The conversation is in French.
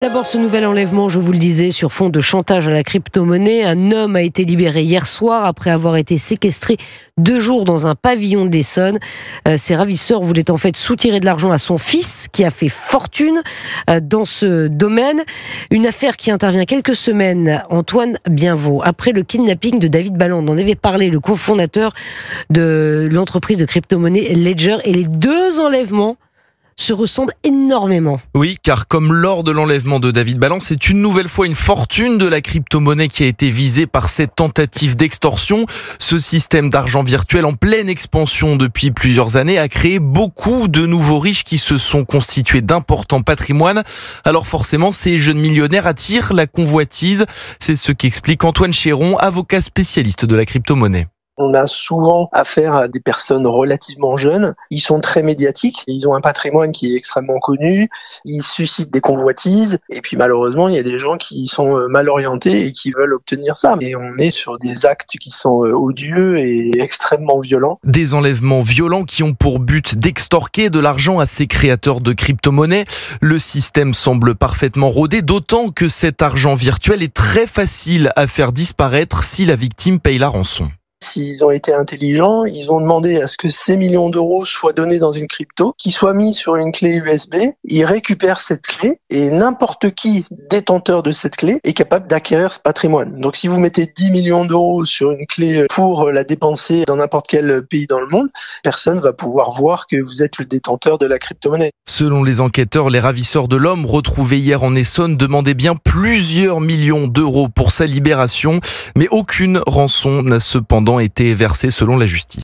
D'abord, ce nouvel enlèvement, je vous le disais, sur fond de chantage à la crypto-monnaie. Un homme a été libéré hier soir après avoir été séquestré 2 jours dans un pavillon de l'Essonne. Ses ravisseurs voulaient en fait soutirer de l'argent à son fils qui a fait fortune dans ce domaine. Une affaire qui intervient quelques semaines, Antoine Bienvaux, après le kidnapping de David Balland. On en avait parlé, le cofondateur de l'entreprise de crypto-monnaie Ledger. Et les 2 enlèvements se ressemblent énormément. Oui, car comme lors de l'enlèvement de David Balland, c'est une nouvelle fois une fortune de la crypto-monnaie qui a été visée par cette tentative d'extorsion. Ce système d'argent virtuel en pleine expansion depuis plusieurs années a créé beaucoup de nouveaux riches qui se sont constitués d'importants patrimoines. Alors forcément, ces jeunes millionnaires attirent la convoitise. C'est ce qu'explique Antoine Chéron, avocat spécialiste de la crypto-monnaie. On a souvent affaire à des personnes relativement jeunes. Ils sont très médiatiques. Ils ont un patrimoine qui est extrêmement connu. Ils suscitent des convoitises. Et puis malheureusement, il y a des gens qui sont mal orientés et qui veulent obtenir ça. Mais on est sur des actes qui sont odieux et extrêmement violents. Des enlèvements violents qui ont pour but d'extorquer de l'argent à ces créateurs de crypto-monnaies. Le système semble parfaitement rodé, d'autant que cet argent virtuel est très facile à faire disparaître si la victime paye la rançon. S'ils ont été intelligents, ils ont demandé à ce que ces millions d'euros soient donnés dans une crypto, qui soient mis sur une clé USB. Ils récupèrent cette clé et n'importe qui, détenteur de cette clé, est capable d'acquérir ce patrimoine. Donc si vous mettez 10 millions d'euros sur une clé pour la dépenser dans n'importe quel pays dans le monde, personne va pouvoir voir que vous êtes le détenteur de la crypto-monnaie. Selon les enquêteurs, les ravisseurs de l'homme retrouvés hier en Essonne demandaient bien plusieurs millions d'euros pour sa libération, mais aucune rançon n'a cependant été versée selon la justice.